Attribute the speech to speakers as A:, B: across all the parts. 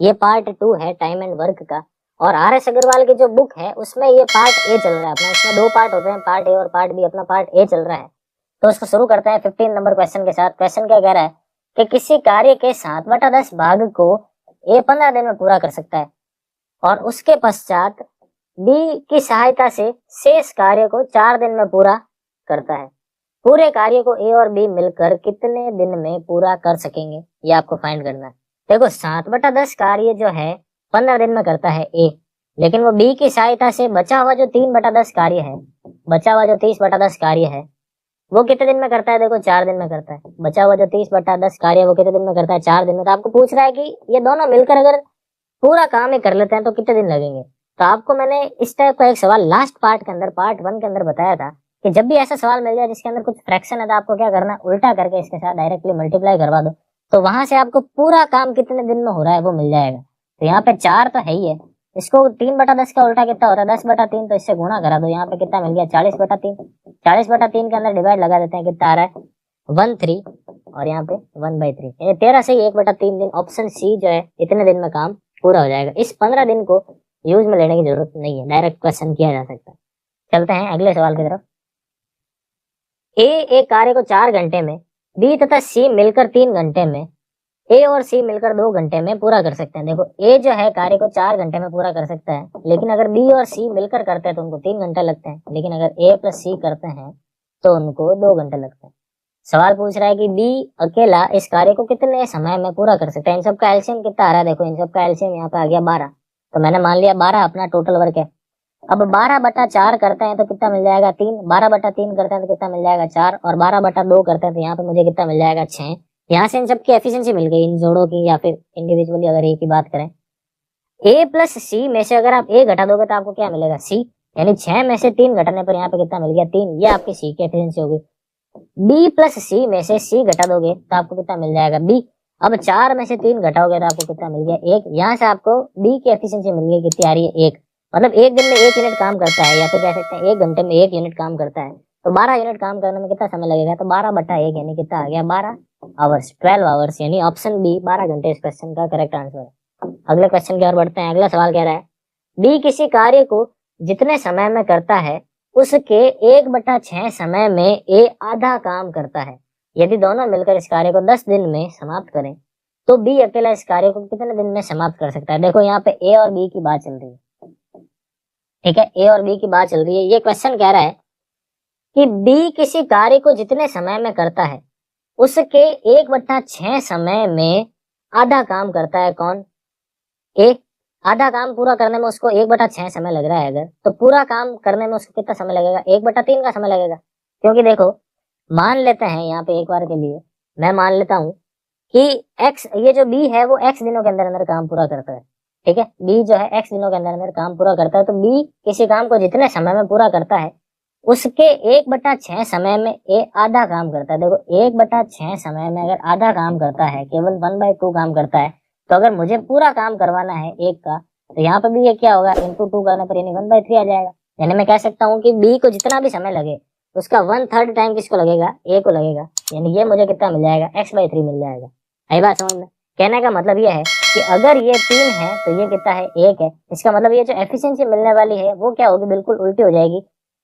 A: ये पार्ट 2 है time and work का, और आर एस अग्रवाल की जो बुक है उसमें ये पार्ट ए चल रहा है अपना। उसमें 2 पार्ट होते हैं, पार्ट ए और पार्ट बी। अपना पार्ट ए चल रहा है, तो उसको शुरू करते हैं 15 नंबर क्वेश्चन के साथ। क्वेश्चन क्या कह रहा है कि किसी कार्य के 7/10 भाग को ए 15 दिन में पूरा कर सकता है, और उसके पश्चात बी की सहायता से शेष कार्य को 4 दिन में पूरा करता है। पूरे कार्य को ए और बी मिलकर कितने दिन में पूरा कर सकेंगे, ये आपको फाइंड करना है। देखो 7/10 कार्य जो है 15 दिन में करता है ए, लेकिन वो बी की सहायता से बचा हुआ जो 3/10 कार्य है, बचा हुआ जो 30/10 कार्य है, वो कितने दिन में करता है? देखो 4 दिन में करता है। बचा हुआ जो 30/10 कार्य है वो कितने दिन में करता है? 4 दिन में। तो आपको पूछ रहा है कि ये दोनों मिलकर अगर पूरा काम ही कर लेते हैं तो कितने दिन लगेंगे। तो आपको मैंने इस टाइप का एक सवाल लास्ट पार्ट के अंदर, पार्ट 1 के अंदर बताया था कि जब भी ऐसा सवाल मिल जाए जिसके अंदर कुछ फ्रैक्शन है तो आपको क्या करना है, उल्टा करके इसके साथ डायरेक्टली मल्टीप्लाई करवा दो, तो वहां से आपको पूरा काम कितने दिन में हो रहा है वो मिल जाएगा। तो यहाँ पे 4 तो है ही है, इसको 3/10 का उल्टा कितना होता है? 10/3। तो इससे गुणा करा दो, यहाँ पे कितना मिल गया? 40/3। 40/3 के अंदर डिवाइड लगा देते हैं, कितना आ रहा है? 1/3, और यहाँ पे 1/3, यानी 13 से 1/3 दिन। ऑप्शन सी जो है इतने दिन में काम पूरा हो जाएगा। इस 15 दिन को यूज में लेने की जरूरत नहीं है, डायरेक्ट क्वेश्चन किया जा सकता है। चलते हैं अगले सवाल की तरफ। ए एक कार्य को 4 घंटे में, बी तथा सी मिलकर 3 घंटे में, ए और सी मिलकर 2 घंटे में पूरा कर सकते हैं। देखो ए जो है कार्य को 4 घंटे में पूरा कर सकता है, लेकिन अगर बी और सी मिलकर करते हैं तो उनको 3 घंटे लगते हैं, लेकिन अगर ए प्लस सी करते हैं तो उनको 2 घंटे लगते हैं। सवाल पूछ रहा है कि बी अकेला इस कार्य को कितने समय में पूरा कर सकता है। इन सब का एलसीएम कितना आ रहा है? देखो इन सब का एलसीएम यहाँ पे आ गया 12, तो मैंने मान लिया 12 अपना टोटल वर्क है। अब 12/4 करते हैं तो कितना मिल जाएगा? 3। 12/3 करते हैं तो कितना मिल जाएगा? 4। और 12/2 करते हैं तो यहाँ पे मुझे कितना मिल जाएगा? 6। यहाँ से इन सबकी एफिशिएंसी मिल गई, इन जोड़ों की, या फिर इंडिविजुअली अगर ए की बात करें। ए प्लस सी में से अगर आप ए घटा दोगे तो आपको क्या मिलेगा? सी। यानी 6 में से 3 घटाने पर यहाँ पे कितना मिल गया? 3। ये आपकी सी की एफिशिएंसी होगी। बी प्लस सी में से सी घटा दोगे तो आपको कितना मिल जाएगा? बी। अब 4 में से 3 घटाओगे तो आपको कितना मिल गया? 1। यहाँ से आपको बी की एफिशिएंसी मिल गई, कितनी आ रही है? 1। मतलब एक दिन में 1 यूनिट काम करता है, या फिर कह सकते हैं 1 घंटे में 1 यूनिट काम करता है। तो 12 यूनिट काम करने में कितना समय लगेगा? तो 12/1 यानी कितना आ गया? 12 आवर्स, 12 आवर्स। यानी ऑप्शन बी 12 घंटे इस क्वेश्चन का करेक्ट आंसर है। अगले क्वेश्चन की ओर बढ़ते हैं। अगला सवाल कह रहा है बी किसी कार्य को जितने समय में करता है उसके 1/6 समय में ए आधा काम करता है। यदि दोनों मिलकर इस कार्य को 10 दिन में समाप्त करें तो बी अकेला इस कार्य को कितने दिन में समाप्त कर सकता है। देखो यहाँ पे ए और बी की बात चल रही है, ठीक है, ए और बी की बात चल रही है। ये क्वेश्चन कह रहा है कि बी किसी कार्य को जितने समय में करता है उसके 1/6 समय में आधा काम करता है। कौन? ए। आधा काम पूरा करने में उसको 1/6 समय लग रहा है अगर, तो पूरा काम करने में उसको कितना समय लगेगा? 1/3 का समय लगेगा। क्योंकि देखो मान लेते हैं यहाँ पे एक बार के लिए मैं मान लेता हूँ कि एक्स, ये जो बी है वो एक्स दिनों के अंदर अंदर काम पूरा करता है, ठीक है। बी जो है एक्स दिनों के अंदर अंदर काम पूरा करता है, तो बी किसी काम को जितने समय में पूरा करता है उसके 1/6 समय में ए आधा काम करता है। देखो 1/6 समय में अगर आधा काम करता है, केवल 1/2 काम करता है, तो अगर मुझे पूरा काम करवाना है एक का, तो यहाँ पे भी ये क्या होगा? इंटू 2 करने पर यानी 1/3 आ जाएगा। यानी मैं कह सकता हूँ कि बी को जितना भी समय लगे उसका 1/3 टाइम किसको लगेगा? ए को लगेगा। यानी ये मुझे कितना मिल जाएगा? x/3 मिल जाएगा। आई बात समझ में? कहने का मतलब ये है कि अगर ये 3 है तो ये कितना है? 1 है। इसका मतलब ये जो एफिशिएंसी मिलने वाली है वो क्या होगी? बिल्कुल उल्टी हो जाएगी।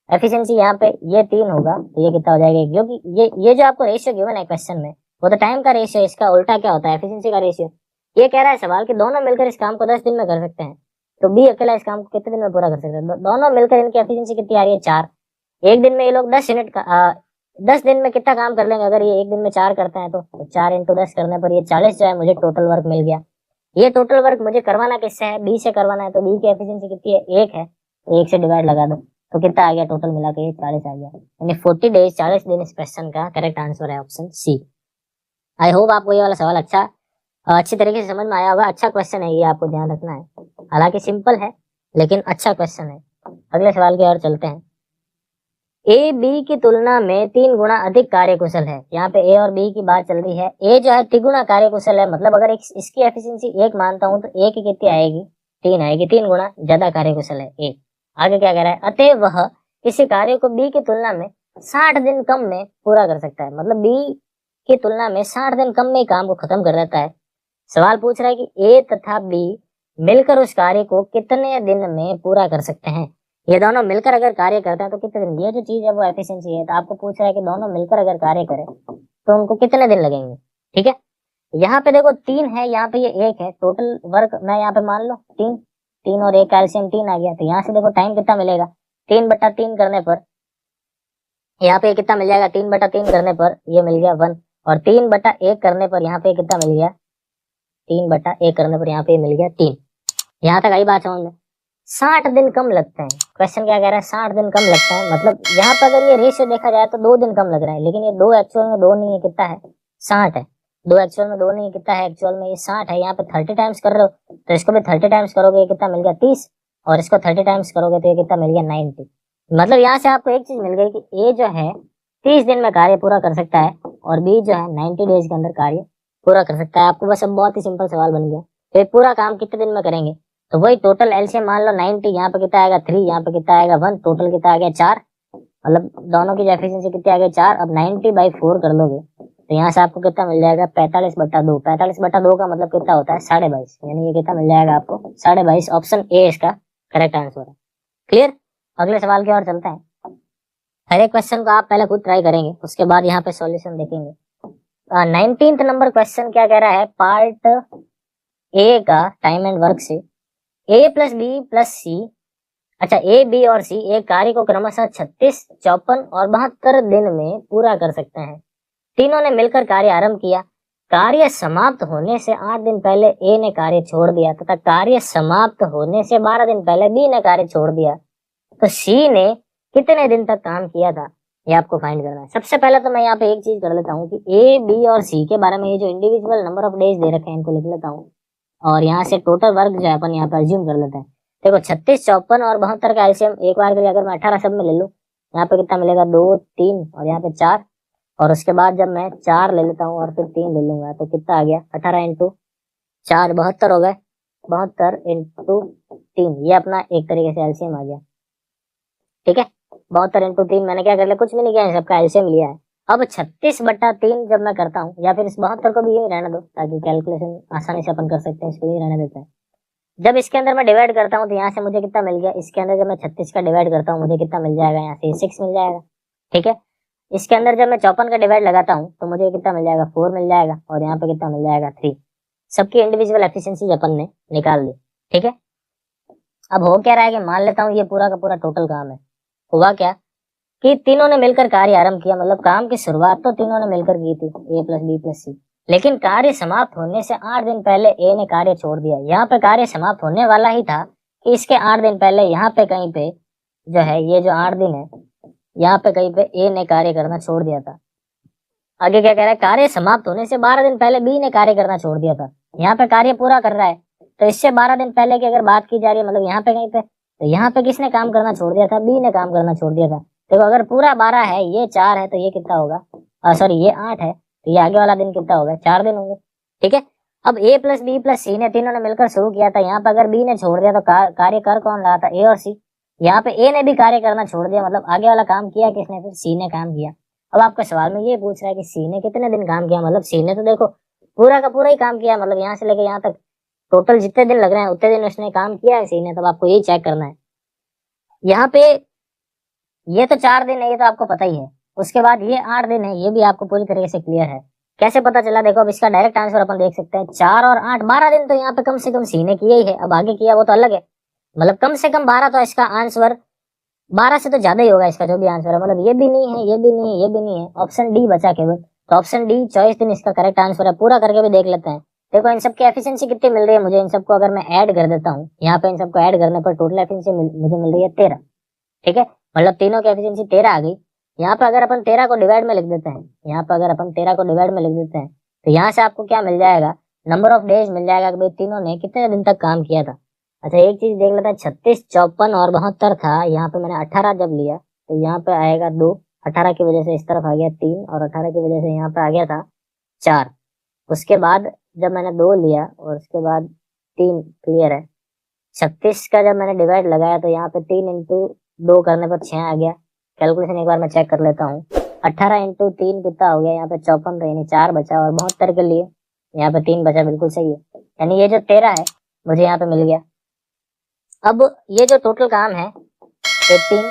A: एफिशिएंसी यहाँ पे ये 3 होगा तो ये कितना हो जाएगा? क्योंकि ये जो आपको रेशियो गिवन है क्वेश्चन में वो तो टाइम का रेशियो, इसका उल्टा क्या होता है? एफिशिएंसी का रेशियो। ये कह रहा है सवाल कि दोनों मिलकर इस काम को 10 दिन में कर सकते हैं, तो बी अकेला इस काम को कितने दिन में पूरा कर सकते हैं? दोनों मिलकर इनकी एफिशिएंसी कितनी आ रही है? 4। एक दिन में ये लोग 10 यूनिट का 10 दिन में कितना काम कर लेंगे? अगर ये एक दिन में 4 करते हैं तो 4 × 10 करने पर ये 40 जो है मुझे टोटल वर्क मिल गया। ये टोटल वर्क मुझे करवाना किससे है? बी से करवाना है, तो बी की एफिशिएंसी कितनी है? 1 है, तो 1 से डिवाइड लगा दो तो कितना आ गया? टोटल मिला के 40 आ गया। यानी 40 डेज 40 दिन इस क्वेश्चन का करेक्ट आंसर है ऑप्शन सी। आई होप आपको ये वाला सवाल अच्छी तरीके से समझ में आया होगा। अच्छा क्वेश्चन है ये, आपको ध्यान रखना है। हालांकि सिंपल है लेकिन अच्छा क्वेश्चन है। अगले सवाल की ओर चलते हैं। ए बी की तुलना में 3 गुना अधिक कार्यकुशल है। यहाँ पे ए और बी की बात चल रही है। ए जो है 3 गुना कार्यकुशल है, मतलब अगर इसकी एफिशिएंसी 1 मानता हूँ तो ए की कितनी आएगी? 3 आएगी। 3 गुना ज्यादा कार्यकुशल है ए। आगे क्या कह रहा है? अतः वह किसी कार्य को बी की तुलना में 60 दिन कम में पूरा कर सकता है। मतलब बी की तुलना में 60 दिन कम में ही काम को खत्म कर देता है। सवाल पूछ रहा है कि ए तथा बी मिलकर उस कार्य को कितने दिन में पूरा कर सकते हैं। ये दोनों मिलकर अगर कार्य करते हैं तो कितने दिन, ये जो चीज है वो एफिशिएंसी है। तो आपको पूछ रहा है कि दोनों मिलकर अगर कार्य करें तो उनको कितने दिन लगेंगे। ठीक है, यहाँ पे देखो 3 है, यहाँ पे ये 1 है। टोटल वर्क मैं यहाँ पे मान लो 3, 3 और 1 कैल्शियम 3 आ गया। तो यहाँ से देखो टाइम कितना मिलेगा, 3/3 करने पर यहाँ पे कितना मिल जाएगा, 3/3 करने पर ये मिल गया 1, और 3/1 करने पर यहाँ पे कितना मिल गया, 3/1 करने पर यहाँ पे मिल गया 3। यहाँ तक आई बात समझ में। 60 दिन कम लगते हैं। क्वेश्चन क्या कह रहा है, 60 दिन कम लगता है। मतलब यहाँ पर अगर ये रेशियो देखा जाए तो 2 दिन कम लग रहा है, लेकिन ये 2 एक्चुअल में 2 नहीं है, कितना है 60 है। 2 एक्चुअल में 2 नहीं है, कितना है एक्चुअल में ये 60 है। यहाँ पे 30 टाइम्स कर रहे हो तो इसको भी 30 टाइम्स करोगे ये कितना मिल गया 30, और इसको 30 टाइम्स करोगे तो ये कितना मिल गया 90। मतलब यहाँ से आपको एक चीज मिल गई कि ए जो है 30 दिन में कार्य पूरा कर सकता है और बी जो है 90 डेज के अंदर कार्य पूरा कर सकता है। आपको बस अब बहुत ही सिंपल सवाल बन गया, तो ये पूरा काम कितने दिन में करेंगे। तो वही टोटल एलसीएम मान लो 90, यहाँ पे कितना आएगा 3, यहाँ पे कितना आएगा 1, टोटल कितना आ गया 4। मतलब दोनों की एफिशिएंसी कितनी आ गई 4। अब 90/4 कर लोगे तो यहाँ से आपको कितना मिल जाएगा 45/2। 45/2 का मतलब कितना होता है 22.5, यानी ये कितना मिल जाएगा आपको 22.5। ऑप्शन ए इसका करेक्ट आंसर है। क्लियर। अगले सवाल की ओर चलते हैं। हर एक क्वेश्चन को आप पहले खुद ट्राई करेंगे, उसके बाद यहाँ पे सॉल्यूशन देखेंगे। 19th नंबर क्वेश्चन क्या कह रहा है, पार्ट ए का टाइम एंड वर्क से ए प्लस बी प्लस सी, अच्छा ए बी और सी एक कार्य को क्रमशः 36, 54 और 72 दिन में पूरा कर सकते हैं। तीनों ने मिलकर कार्य आरंभ किया। कार्य समाप्त होने से 8 दिन पहले ए ने कार्य छोड़ दिया तथा कार्य समाप्त होने से 12 दिन पहले बी ने कार्य छोड़ दिया। तो सी ने कितने दिन तक काम किया था, ये आपको फाइंड करना है। सबसे पहले तो मैं यहाँ पे एक चीज कर लेता हूँ कि ए बी और सी के बारे में ये जो इंडिविजुअल नंबर ऑफ डेज दे रखे हैं इनको लिख लेता हूँ, और यहाँ से टोटल वर्क जो है अपन यहाँ पे अज्यूम कर लेते हैं। देखो 36, 54 और 72 का एलसीएम एक बार के लिए अगर मैं 18 सब में ले लूँ, यहाँ पे कितना मिलेगा 2, 3 और यहाँ पे 4, और उसके बाद जब मैं 4 ले लेता हूँ और फिर 3 ले लूंगा तो कितना आ गया 18 इंटू 4 72 हो गए। 72 इंटू 3 ये अपना एक तरीके से एलसीएम आ गया। ठीक है, 72 इंटू 3 मैंने क्या कर लिया, कुछ भी नहीं किया, सबका एलसीएम लिया है। अब 36/3 जब मैं करता हूँ, या फिर इस 72 को भी यही रहने दो ताकि कैलकुलेशन आसानी से अपन कर सकते हैं, इसको यही रहने देते हैं। जब इसके अंदर मैं डिवाइड करता हूँ तो यहाँ से मुझे कितना मिल गया, इसके अंदर जब मैं 36 का डिवाइड करता हूँ मुझे कितना मिल जाएगा, यहाँ से 6 मिल जाएगा। ठीक है, इसके अंदर जब मैं 54 का डिवाइड लगाता हूँ तो मुझे कितना मिल जाएगा 4 मिल जाएगा, और यहाँ पे कितना मिल जाएगा 3। सबकी इंडिविजुअल एफिशिएंसी अपन ने निकाल ली। ठीक है, अब हो क्या रहा है कि मान लेता हूँ ये पूरा का पूरा टोटल काम है। हुआ क्या कि तीनों ने मिलकर कार्य आरंभ किया, मतलब काम की शुरुआत तो तीनों ने मिलकर की थी, ए प्लस बी प्लस सी, लेकिन कार्य समाप्त होने से 8 दिन पहले ए ने कार्य छोड़ दिया। यहाँ पे कार्य समाप्त होने वाला ही था कि इसके 8 दिन पहले यहाँ पे कहीं पे जो है ये जो 8 दिन है यहाँ पे कहीं पे ए ने कार्य करना छोड़ दिया था। आगे क्या कह रहा है, कार्य समाप्त होने से 12 दिन पहले बी ने कार्य करना छोड़ दिया था। यहाँ पे कार्य पूरा कर रहा है तो इससे 12 दिन पहले की अगर बात की जा रही है, मतलब यहाँ पे कहीं पे, तो यहाँ पे किसने काम करना छोड़ दिया था, बी ने काम करना छोड़ दिया था। देखो अगर पूरा 12 है, ये 4 है तो ये कितना होगा, सॉरी ये 8 है तो ये आगे वाला दिन कितना होगा, 4 दिन होंगे। ठीक है, अब ए प्लस बी प्लस सी ने तीनों ने मिलकर शुरू किया था। यहाँ पे अगर बी ने छोड़ दिया तो कार्य कर कौन रहा था, ए और सी। यहाँ पे ए ने भी कार्य करना छोड़ दिया, मतलब आगे वाला काम किया किसने, फिर सी ने काम किया। अब आपका सवाल में ये पूछ रहा है कि सी ने कितने दिन काम किया, मतलब सी ने तो देखो पूरा का पूरा ही काम किया, मतलब यहाँ से लेके यहाँ तक टोटल जितने दिन लग रहे हैं उतने दिन उसने काम किया है सी ने। तब आपको यही चेक करना है। यहाँ पे ये तो 4 दिन है, ये तो आपको पता ही है। उसके बाद ये 8 दिन है, ये भी आपको पूरी तरीके से क्लियर है। कैसे पता चला, देखो अब इसका डायरेक्ट आंसर अपन देख सकते हैं, 4 और 8 12 दिन तो यहाँ पे कम से कम सी ने किया ही है। अब आगे किया वो तो अलग है, मतलब कम से कम 12, तो इसका आंसर 12 से तो ज्यादा ही होगा इसका जो भी आंसर है। मतलब ये भी नहीं है, ये भी नहीं है, ये भी नहीं है, ऑप्शन डी बचा केवल। तो ऑप्शन डी 24 दिन इसका करेक्ट आंसर है। पूरा करके भी देख लेते हैं। देखो इन सबकी एफिशिएंसी कितनी मिल रही है मुझे, इन सबको अगर मैं ऐड कर देता हूँ, यहाँ पे इन सबको ऐड करने पर टोटल एफिशिएंसी मुझे मिल रही है 13। ठीक है, मतलब तीनों की एफिशिएंसी 13 आ गई। यहाँ पे अगर अपन 13 को डिवाइड में लिख देते हैं, यहाँ पे अगर अपन 13 को डिवाइड में लिख देते हैं तो यहाँ से आपको क्या मिल जाएगा, नंबर ऑफ डेज मिल जाएगा कि भाई तीनों ने कितने दिन तक काम किया था। अच्छा एक चीज देख लेते हैं, 36, 54 और 72 था। यहाँ पे मैंने 18 जब लिया तो यहाँ पे आएगा 2, 18 की वजह से इस तरफ आ गया 3, और 18 की वजह से यहाँ पे आ गया था 4। उसके बाद जब मैंने 2 लिया और उसके बाद 3, क्लियर है। 36 का जब मैंने डिवाइड लगाया तो यहाँ पे 3 इंटू 2 करने पर 6 आ गया। कैलकुलेशन एक बार मैं चेक कर लेता हूँ। 18 इंटू 3 कितना हो गया, यहाँ पे 54 था, यानी 4 बचा, और 72 के लिए यहाँ पे 3 बचा, बिल्कुल सही है। यानी ये जो 13 है मुझे यहाँ पे मिल गया। अब ये जो टोटल काम है 18,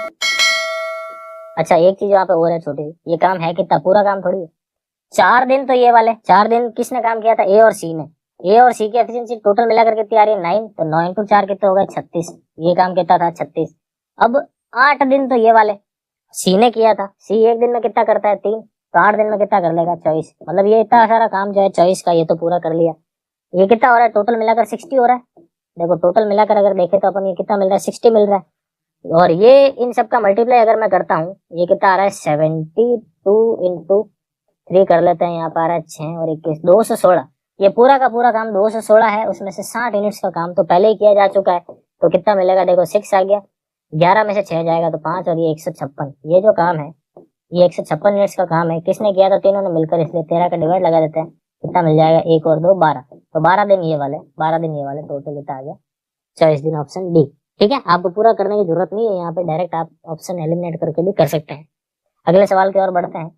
A: अच्छा एक चीज यहाँ पे और है छोटी, ये काम है कितना, पूरा काम थोड़ी है। 4 दिन तो ये वाले 4 दिन किसने काम किया था, ए और सी ने। ए और सी की एफिशिएंसी टोटल मिलाकर कितनी आ रही है 9, तो 9 इंटू 4 कितने हो गए 36। ये काम कितना था 36। अब 8 दिन तो ये वाले सी ने किया था। सी एक दिन में कितना करता है 3, तो 8 दिन में कितना कर लेगा 24। मतलब ये इतना सारा काम जो है 24 का ये तो पूरा कर लिया। ये कितना हो रहा है टोटल मिलाकर 60 हो रहा है। देखो टोटल मिलाकर अगर देखे तो अपन ये कितना मिल रहा है 60 मिल रहा है। और ये इन सब का मल्टीप्लाई अगर मैं करता हूँ ये कितना आ रहा है 72 इंटू 3 कर लेते हैं, यहाँ पर आ रहा है 6 और 21 216। ये पूरा का पूरा काम 216 है, उसमें से 60 यूनिट्स का काम तो पहले ही किया जा चुका है। तो कितना मिलेगा देखो 6 आ गया, 11 में से 6 जाएगा तो 5 और ये 156। ये जो काम है ये 156 यूनिट्स का काम है, किसने किया था, तीनों ने मिलकर, इसलिए 13 का डिवाइड लगा देते हैं, कितना मिल जाएगा 1 और 2 12। तो 12 दिन ये वाले, 12 दिन ये वाले, टोटल कितना आ गया 24 दिन, ऑप्शन डी। ठीक है, आपको पूरा करने की जरूरत नहीं है, यहाँ पे डायरेक्ट आप ऑप्शन एलिमिनेट करके भी कर सकते हैं। अगले सवाल की ओर बढ़ते हैं।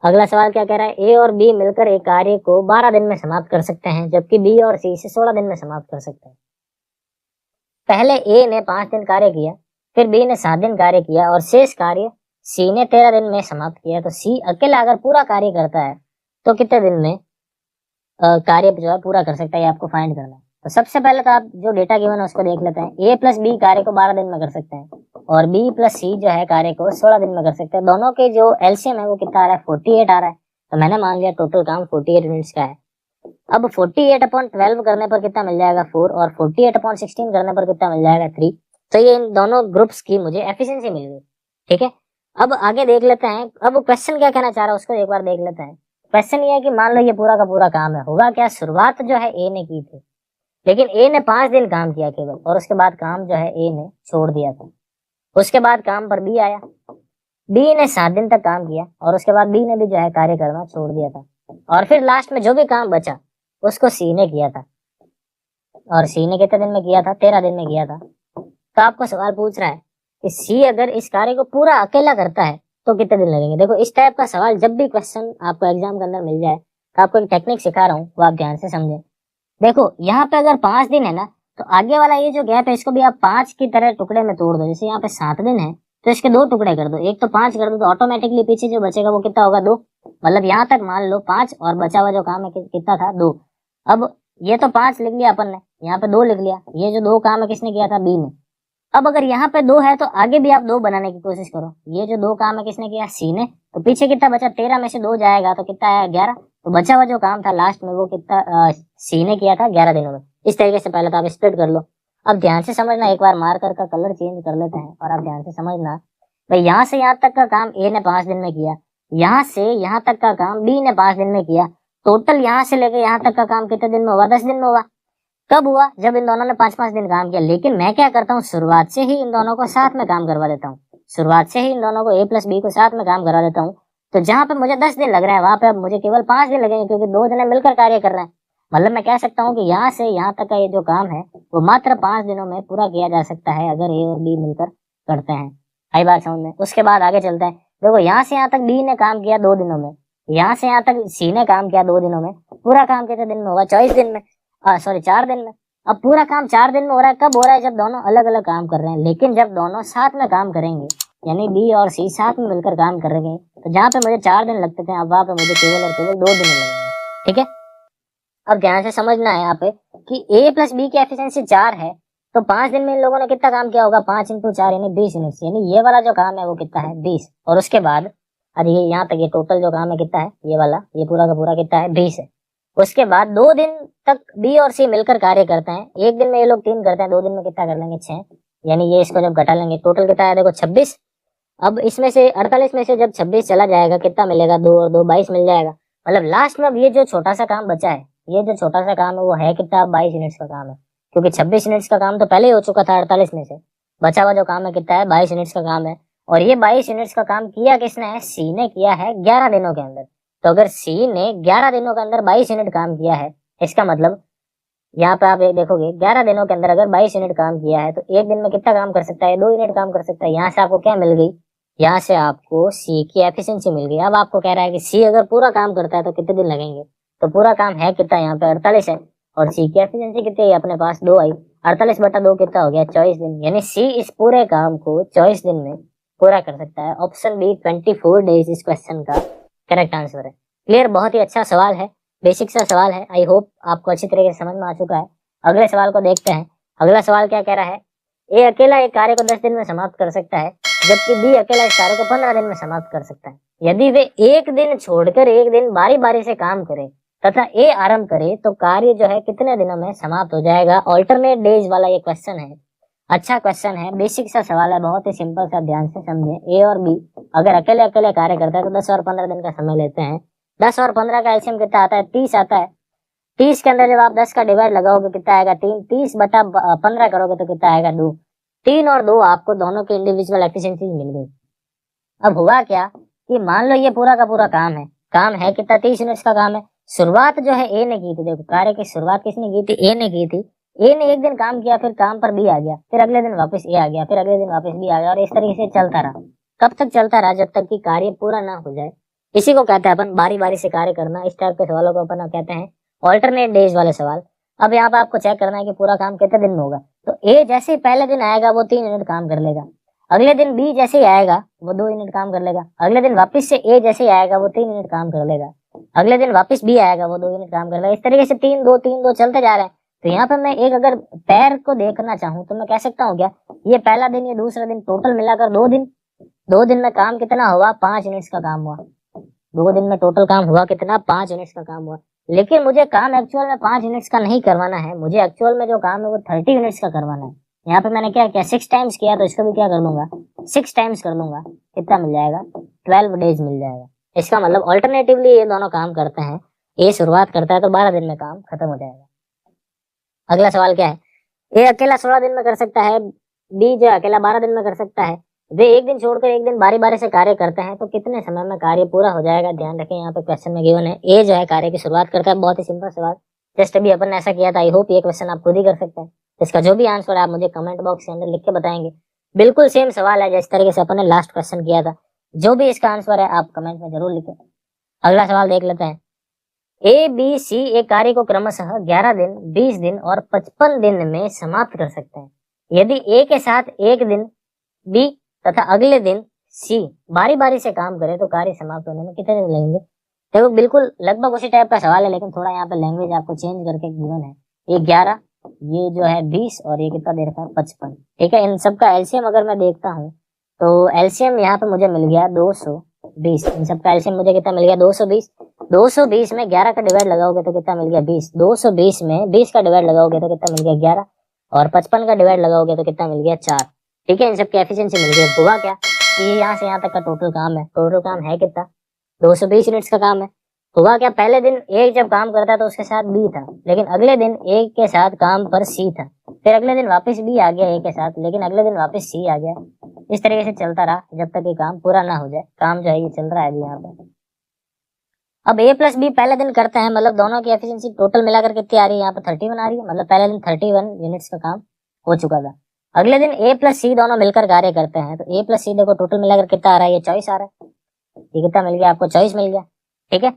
A: अगला सवाल क्या कह रहा है, ए और बी मिलकर एक कार्य को 12 दिन में समाप्त कर सकते हैं, जबकि बी और सी इसे 16 दिन में समाप्त कर सकते हैं। पहले ए ने 5 दिन कार्य किया, फिर बी ने 7 दिन कार्य किया और शेष कार्य सी ने 13 दिन में समाप्त किया। तो सी अकेला अगर पूरा कार्य करता है तो कितने दिन में कार्य जो है पूरा कर सकता है, ये आपको फाइंड करना है। तो सबसे पहले तो आप जो डेटा गिवन है उसको देख लेते हैं। ए प्लस बी कार्य को 12 दिन में कर सकते हैं और बी प्लस सी जो है कार्य को 16 दिन में कर सकते हैं। दोनों के जो एलसीएम है वो कितना आ रहा है 48 आ रहा है। तो मैंने मान लिया टोटल काम 48 यूनिट्स का है। अब 48/12 करने पर कितना मिल जाएगा 4 और 48/16 करने पर कितना मिल जाएगा 3। तो ये इन दोनों ग्रुप्स की मुझे एफिशिएंसी मिल गई। ठीक है, अब आगे देख लेते हैं। अब क्वेश्चन क्या कहना चाह रहा है उसको एक बार देख लेते हैं। क्वेश्चन ये है कि मान लो ये पूरा का पूरा काम है, होगा क्या, शुरुआत जो है ए ने की थी, लेकिन ए ने 5 दिन काम किया केवल, और उसके बाद काम जो है ए ने छोड़ दिया था। उसके बाद काम पर बी आया, बी ने 7 दिन तक काम किया और उसके बाद बी ने भी जो है कार्य करना छोड़ दिया था। और फिर लास्ट में जो भी काम बचा उसको सी ने किया था, और सी ने कितने दिन में किया था 13 दिन में किया था। तो आपको सवाल पूछ रहा है कि सी अगर इस कार्य को पूरा अकेला करता है तो कितने दिन लगेंगे। देखो इस टाइप का सवाल जब भी क्वेश्चन आपको एग्जाम के अंदर मिल जाए तो आपको एक टेक्निक सिखा रहा हूँ, वो आप ध्यान से समझे। देखो यहाँ पे अगर 5 दिन है ना, तो आगे वाला ये जो गैप है इसको भी आप 5 की तरह टुकड़े में तोड़ दो। जैसे यहाँ पे 7 दिन है तो इसके 2 टुकड़े कर दो, एक तो 5 कर दो, तो ऑटोमेटिकली पीछे जो बचेगा वो कितना होगा 2। मतलब यहाँ तक मान लो 5 और बचा हुआ जो काम है कितना था 2। अब ये तो 5 लिख लिया अपन ने, यहाँ पे 2 लिख लिया। ये जो 2 काम है किसने किया था बी ने। अब अगर यहाँ पे 2 है तो आगे भी आप 2 बनाने की कोशिश करो। ये जो 2 काम है किसने किया सी ने, तो पीछे कितना बचा 13 में से 2 जाएगा तो कितना आया 11। तो बचा हुआ जो काम था लास्ट में वो कितना सी ने किया था 11 दिनों में। इस तरीके से पहले तो आप स्प्लिट कर लो। अब ध्यान से समझना, एक बार मार्कर का कलर चेंज कर लेते हैं और आप ध्यान से समझना। भाई यहाँ से यहाँ तक का काम ए ने 5 दिन में किया, यहाँ से यहाँ तक का काम बी ने 5 दिन में किया। टोटल यहाँ से लेकर यहाँ तक का काम कितने दिन में हुआ 10 दिन में हुआ। कब हुआ, जब इन दोनों ने 5-5 दिन काम किया। लेकिन मैं क्या करता हूँ, शुरुआत से ही इन दोनों को साथ में काम करवा देता हूँ। शुरुआत से ही इन दोनों को ए प्लस बी को साथ में काम करवा देता हूँ। तो जहां पे मुझे 10 दिन लग रहा है वहां पे अब मुझे केवल 5 दिन लगेंगे, क्योंकि 2 जने मिलकर कार्य कर रहे हैं। मतलब मैं कह सकता हूँ कि यहाँ से यहाँ तक का ये जो काम है वो मात्र 5 दिनों में पूरा किया जा सकता है, अगर ए और बी मिलकर करते हैं। आई बात समझ में। उसके बाद आगे चलते हैं। देखो यहाँ से यहाँ तक बी ने काम किया 2 दिनों में, यहाँ से यहाँ तक सी ने काम किया 2 दिनों में। पूरा काम कितने दिन में होगा 24 दिन में, सॉरी 4 दिन में। अब पूरा काम 4 दिन में हो रहा है, कब हो रहा है, जब दोनों अलग अलग काम कर रहे हैं। लेकिन जब दोनों साथ में काम करेंगे, यानी बी और सी साथ में मिलकर काम करेंगे, तो जहाँ पे मुझे 4 दिन लगते थे अब वहां पे मुझे केवल और केवल 2 दिन लगेंगे। ठीक है, अब ध्यान से समझना है यहाँ पे कि ए प्लस बी की एफिशिएंसी 4 है, तो 5 दिन में इन लोगों ने कितना काम किया होगा 5 इंटू 4 यानी 20 यूनिट्स। यानी ये वाला जो काम है वो कितना है 20। और उसके बाद अरे ये यहाँ तक ये टोटल जो काम है कितना है, ये वाला ये पूरा का पूरा कितना है 20 है। उसके बाद 2 दिन तक बी और सी मिलकर कार्य करते हैं। एक दिन में ये लोग 3 करते हैं, 2 दिन में कितना कर लेंगे 6। यानी ये इसको जब घटा लेंगे टोटल कितना है देखो 26। अब इसमें से 48 में से जब 26 चला जाएगा कितना मिलेगा 2 और 2 22 मिल जाएगा। मतलब लास्ट में अब ये जो छोटा सा काम बचा है, ये जो छोटा सा काम है वो है कितना 22 यूनिट्स का काम है, क्योंकि 26 यूनिट्स का काम तो पहले ही हो चुका था 48 में से। बचा हुआ जो काम है कितना है 22 यूनिट्स का काम है। और ये 22 यूनिट्स का काम किया किसने है, सी ने किया है 11 दिनों के अंदर। तो अगर सी ने 11 दिनों के अंदर 22 यूनिट काम किया है, इसका मतलब यहाँ पे आप देखोगे 11 दिनों के अंदर अगर 22 यूनिट काम किया है तो एक दिन में कितना काम कर सकता है 2 यूनिट काम कर सकता है। यहाँ से आपको क्या मिल गई, यहाँ से आपको सी की एफिशिएंसी मिल गई। अब आपको कह रहा है कि सी अगर पूरा काम करता है तो कितने दिन लगेंगे। तो पूरा काम है कितना, यहाँ पे 48 है, और सी की एफिशिएंसी कितनी है अपने पास 2 आई, 48/2 कितना हो गया 24 दिन, यानी सी इस पूरे काम को 24 दिन में पूरा कर सकता है। ऑप्शन बी 24 डेज इस क्वेश्चन का करेक्ट आंसर है। क्लियर, बहुत ही अच्छा सवाल है, बेसिक सा सवाल है। आई होप आपको अच्छी तरीके से समझ में आ चुका है। अगले सवाल को देखते हैं। अगला सवाल क्या कह रहा है, ए अकेला एक कार्य को 10 दिन में समाप्त कर सकता है, जबकि बी अकेला इस कार्य को 15 दिन में समाप्त कर सकता है। यदि वे एक दिन छोड़कर एक दिन बारी बारी से काम करें तथा ए आरंभ करे तो कार्य जो है कितने दिनों में समाप्त हो जाएगा। ऑल्टरनेट डेज वाला ये क्वेश्चन है, अच्छा क्वेश्चन है, बेसिक सा सवाल है, बहुत ही सिंपल सा, ध्यान से समझे। ए और बी अगर अकेले अकेले कार्य करता है तो 10 और 15 दिन का समय लेते हैं। 10 और 15 का एलसीएम कितना आता है, 30 आता है। 30 के अंदर जब आप 10 का डिवाइड लगाओगे कितना आएगा 3, 30/15 करोगे तो कितना आएगा 2। 3 और 2 आपको दोनों की इंडिविजुअल एफिशिएंसी मिल गई। अब हुआ क्या कि मान लो ये पूरा का पूरा काम है कितना, 30 यूनिट्स का काम है। शुरुआत जो है ए ने की थी, देखो कार्य की शुरुआत किसने की थी, ए ने की थी। ए ने एक दिन काम किया, फिर काम पर बी आ गया, फिर अगले दिन वापस ए आ गया, फिर अगले दिन वापस बी आ गया, और इस तरीके से चलता रहा। कब तक चलता रहा, जब तक कि कार्य पूरा ना हो जाए। इसी को कहते हैं अपन बारी बारी से कार्य करना। इस टाइप के सवालों को अपन कहते हैं ऑल्टरनेट डेज वाले सवाल। अब यहाँ पे आपको चेक करना है कि पूरा काम कितने दिन में होगा। तो ए जैसे ही पहले दिन आएगा वो 3 यूनिट काम कर लेगा, अगले दिन बी जैसे ही आएगा वो 2 यूनिट काम कर लेगा, अगले दिन वापस से ए जैसे ही आएगा वो 3 यूनिट काम कर लेगा, अगले दिन वापस बी आएगा वो 2 यूनिट काम कर लेगा। इस तरीके से 3-2 चलते जा रहे हैं। तो यहाँ पे मैं एक अगर पैर को देखना चाहूँ तो मैं कह सकता हूँ क्या, ये पहला दिन ये दूसरा दिन टोटल मिलाकर 2 दिन। 2 दिन में काम कितना हुआ, 5 यूनिट्स का काम हुआ। 2 दिन में टोटल काम हुआ कितना, 5 यूनिट्स का काम हुआ। लेकिन मुझे काम एक्चुअल में 5 यूनिट्स का नहीं करवाना है, मुझे एक्चुअल में जो काम है वो 30 यूनिट्स का करवाना है। यहाँ पे मैंने क्या किया, 6 टाइम्स किया, तो इसको भी क्या कर दूंगा, 6 टाइम्स कर दूंगा। कितना मिल जाएगा, 12 डेज मिल जाएगा। इसका मतलब ऑल्टरनेटिवली ये दोनों काम करते हैं। ए शुरुआत करता है तो 12 दिन में काम खत्म हो जाएगा। अगला सवाल क्या है, ए अकेला 16 दिन में कर सकता है, बी जो अकेला 12 दिन में कर सकता है। वे एक दिन छोड़कर एक दिन बारी बारी से कार्य करते हैं तो कितने समय में कार्य पूरा हो जाएगा। ध्यान रखें यहाँ पे क्वेश्चन में गिवन है ए जो है कार्य की शुरुआत करता है। बहुत ही सिंपल सवाल, जस्ट अभी अपन ने ऐसा किया था। आई होप ये क्वेश्चन आप खुद ही कर सकते हैं। इसका जो भी आंसर है आप मुझे कमेंट बॉक्स के अंदर लिख के बताएंगे। बिल्कुल सेम सवाल है जिस तरीके से अपन ने लास्ट क्वेश्चन किया था। जो भी इसका आंसर है आप कमेंट में जरूर लिखें। अगला सवाल देख लेते हैं। ए बी सी एक कार्य को क्रमशः 11 दिन, 20 दिन और 55 दिन में समाप्त कर सकते हैं। यदि ए के साथ एक दिन बी तथा अगले दिन सी बारी बारी से काम करे तो कार्य समाप्त होने में कितने दिन लगेंगे। देखो बिल्कुल लगभग उसी टाइप का सवाल है, लेकिन थोड़ा यहाँ पे लैंग्वेज आपको चेंज करके गिवन है। ये 11, ये जो है 20 और ये कितना दे रखा है 55। ठीक है, इन सब का एलसीएम अगर मैं देखता हूँ तो एलसीएम यहाँ पे मुझे मिल गया 220। इन सब का एलसीएम मुझे कितना मिल गया 220। 220 में 11 का डिवाइड लगाओगे तो कितना मिल गया 20। 220 में 20 का डिवाइड लगाओगे तो कितना मिल गया 11, और 55 का डिवाइड लगाओगे तो कितना मिल गया 4। ठीक है, इन सब की एफिशिएंसी मिल गई। हुआ क्या कि यहाँ से यहाँ तक का टोटल काम है कितना, 220 यूनिट्स का काम है। हुआ क्या, पहले दिन एक जब काम करता तो उसके साथ बी था, लेकिन अगले दिन एक के साथ काम पर सी था, फिर अगले दिन वापस बी आ गया ए के साथ, लेकिन अगले दिन वापस सी आ गया। इस तरीके से चलता रहा जब तक ये काम पूरा ना हो जाए। काम जो है ये चल रहा है अभी यहाँ पे। अब ए प्लस बी पहले दिन करते हैं, मतलब दोनों की एफिशिएंसी टोटल मिलाकर कितनी आ रही है, यहाँ पे 31 आ रही है। मतलब पहले दिन 31 यूनिट्स का काम हो चुका था। अगले दिन ए प्लस सी दोनों मिलकर कार्य करते हैं, तो ए प्लस सी देखो टोटल मिलाकर कितना आ रहा है, ये 24 आ रहा है। ये कितना मिल गया आपको, 24 मिल गया। ठीक है,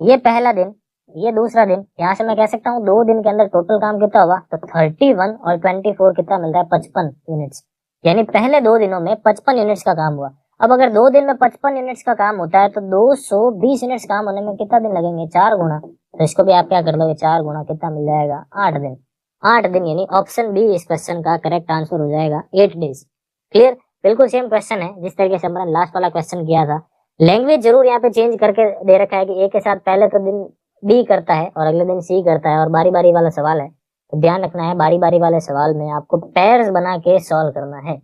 A: ये पहला दिन, ये दूसरा दिन। यहाँ से मैं कह सकता हूँ 2 दिन के अंदर टोटल काम कितना हुआ, तो 31 और 24 कितना मिल रहा है 55 यूनिट्स। यानी पहले 2 दिनों में 55 यूनिट्स का काम हुआ। अब अगर 2 दिन में 55 यूनिट्स का काम होता है तो 220 यूनिट्स काम होने में कितना दिन लगेंगे, 4 गुना। तो इसको भी आप क्या कर दोगे, 4 गुना कितना मिल जाएगा 8 दिन। 8 दिन, यानी ऑप्शन बी इस क्वेश्चन का करेक्ट आंसर हो जाएगा 8 डेज। क्लियर, बिल्कुल सेम क्वेश्चन है जिस तरीके से हमने लास्ट वाला क्वेश्चन किया था। लैंग्वेज जरूर यहाँ पे चेंज करके दे रखा है कि ए के साथ पहले तो दिन बी करता है और अगले दिन सी करता है, और बारी बारी वाला सवाल है। तो ध्यान रखना है बारी बारी वाले सवाल में आपको पेयर्स बना के सॉल्व करना है।